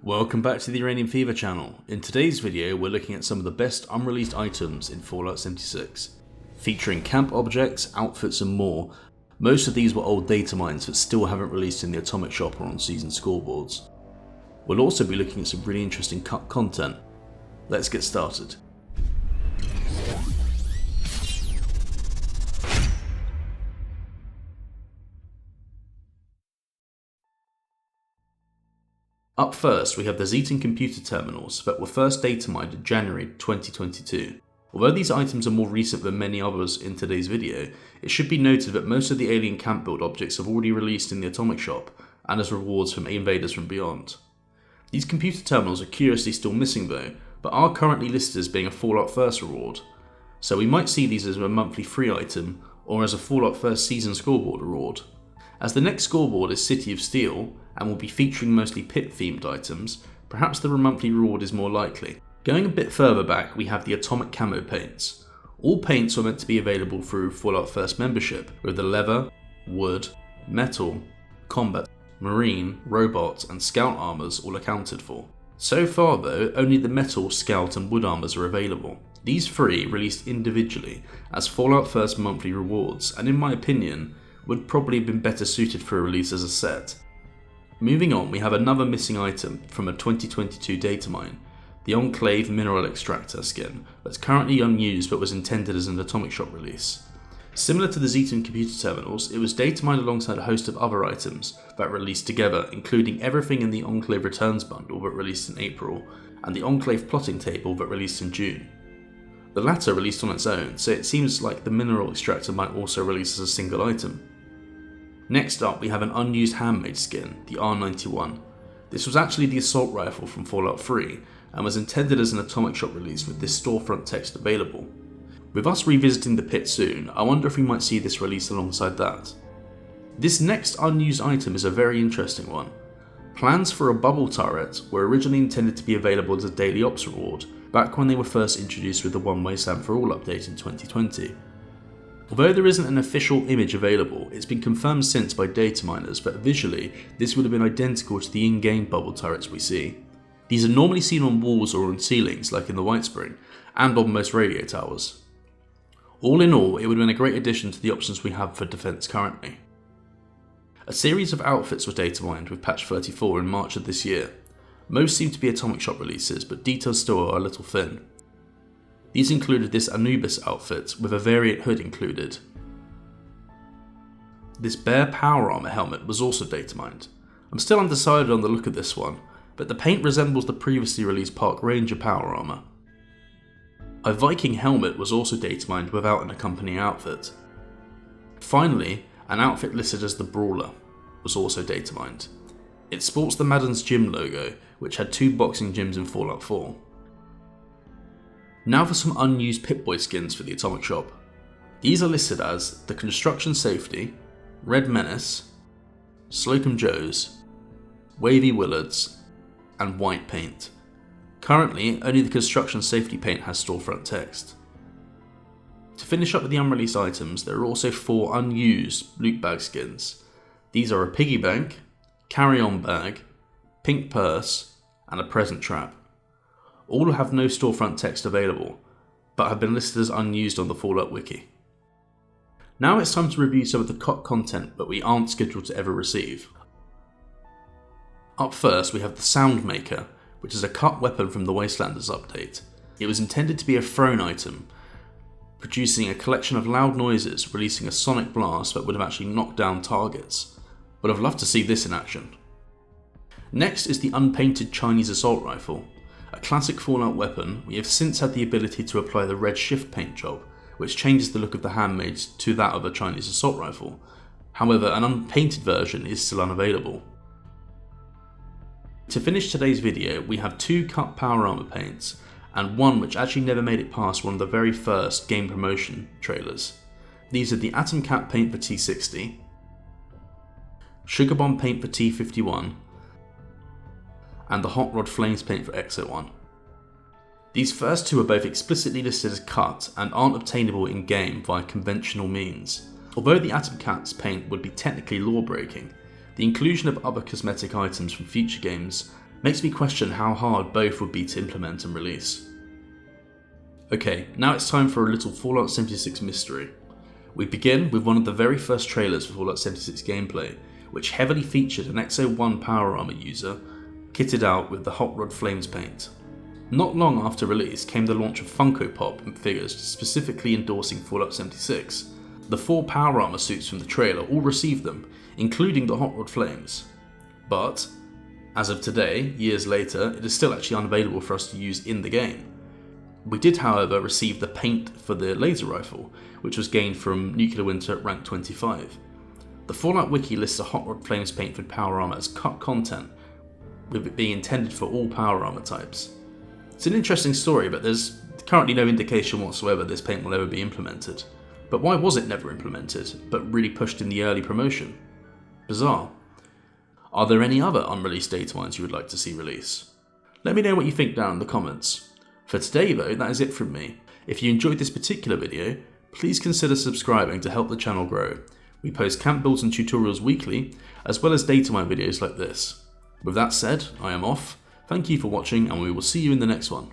Welcome back to the Uranium Fever channel. In today's video we're looking at some of the best unreleased items in Fallout 76. Featuring camp objects, outfits and more. Most of these were old data mines that still haven't released in the Atomic Shop or on season scoreboards. We'll also be looking at some really interesting cut content. Let's get started. Up first, we have the Zetan computer terminals that were first data mined in January 2022. Although these items are more recent than many others in today's video, it should be noted that most of the alien camp build objects have already released in the Atomic Shop and as rewards from invaders from beyond. These computer terminals are curiously still missing though, but are currently listed as being a Fallout First reward, so we might see these as a monthly free item or as a Fallout First season scoreboard reward. As the next scoreboard is City of Steel, and will be featuring mostly pit themed items, perhaps the monthly reward is more likely. Going a bit further back, we have the Atomic Camo paints. All paints were meant to be available through Fallout First membership, with the leather, wood, metal, combat, marine, robot and scout armors all accounted for. So far though, only the metal, scout and wood armors are available. These three released individually as Fallout First monthly rewards, and in my opinion, would probably have been better suited for a release as a set. Moving on, we have another missing item from a 2022 data mine, the Enclave mineral extractor skin, that's currently unused but was intended as an Atomic Shop release. Similar to the Zetan computer terminals, it was data mined alongside a host of other items that released together, including everything in the Enclave Returns bundle that released in April, and the Enclave plotting table that released in June. The latter released on its own, so it seems like the mineral extractor might also release as a single item. Next up, we have an unused handmade skin, the R91. This was actually the assault rifle from Fallout 3 and was intended as an Atomic Shop release with this storefront text available. With us revisiting the pit soon, I wonder if we might see this release alongside that. This next unused item is a very interesting one. Plans for a bubble turret were originally intended to be available as a daily ops reward back when they were first introduced with the One-Way SAM for All update in 2020. Although there isn't an official image available, it's been confirmed since by DATAMINERS that visually this would have been identical to the in-game bubble turrets we see. These are normally seen on walls or on ceilings like in the White Spring, and on most radio towers. All in all, it would have been a great addition to the options we have for defense currently. A series of outfits were data mined with patch 34 in March of this year. Most seem to be Atomic Shop releases, but details still are a little thin. These included this Anubis outfit with a variant hood included. This Bear Power Armour helmet was also data mined. I'm still undecided on the look of this one, but the paint resembles the previously released Park Ranger Power Armour. A Viking helmet was also data mined without an accompanying outfit. Finally, an outfit listed as the Brawler was also data mined. It sports the Madden's gym logo, which had 2 boxing gyms in Fallout 4. Now for some unused Pip-Boy skins for the Atomic Shop. These are listed as the Construction Safety, Red Menace, Slocum Joes, Wavy Willards, and White Paint. Currently, only the Construction Safety paint has storefront text. To finish up with the unreleased items, there are also 4 unused loot bag skins. These are a Piggy Bank, Carry-On Bag, Pink Purse, and a Present Trap. All have no storefront text available, but have been listed as unused on the Fallout wiki. Now it's time to review some of the cut content that we aren't scheduled to ever receive. Up first we have the Soundmaker, which is a cut weapon from the Wastelanders update. It was intended to be a thrown item, producing a collection of loud noises, releasing a sonic blast that would have actually knocked down targets. Would have loved to see this in action. Next is the Unpainted Chinese Assault Rifle. A classic Fallout weapon, we have since had the ability to apply the red shift paint job, which changes the look of the handmaids to that of a Chinese assault rifle. However, an unpainted version is still unavailable. To finish today's video, we have 2 cut power armor paints, and one which actually never made it past one of the very first game promotion trailers. These are the Atom Cap paint for T60, Sugar Bomb paint for T51, and the Hot Rod Flames paint for Exo1. These first 2 are both explicitly listed as cut and aren't obtainable in game via conventional means. Although the Atom Cap's paint would be technically law breaking, the inclusion of other cosmetic items from future games makes me question how hard both would be to implement and release. Okay, now it's time for a little Fallout 76 mystery. We begin with one of the very first trailers for Fallout 76 gameplay, which heavily featured an XO1 power armor user kitted out with the Hot Rod Flames paint. Not long after release came the launch of Funko Pop figures specifically endorsing Fallout 76. The 4 power armor suits from the trailer all received them, including the Hot Rod Flames. But, as of today, years later, it is still actually unavailable for us to use in the game. We did, however, receive the paint for the laser rifle, which was gained from Nuclear Winter at rank 25. The Fallout Wiki lists a Hot Rod Flames paint for power armor as cut content, with it being intended for all power armor types. It's an interesting story, but there's currently no indication whatsoever this paint will ever be implemented. But why was it never implemented, but really pushed in the early promotion? Bizarre. Are there any other unreleased datamines you would like to see release? Let me know what you think down in the comments. For today though, that is it from me. If you enjoyed this particular video, please consider subscribing to help the channel grow. We post camp builds and tutorials weekly, as well as datamine videos like this. With that said, I am off. Thank you for watching, and we will see you in the next one.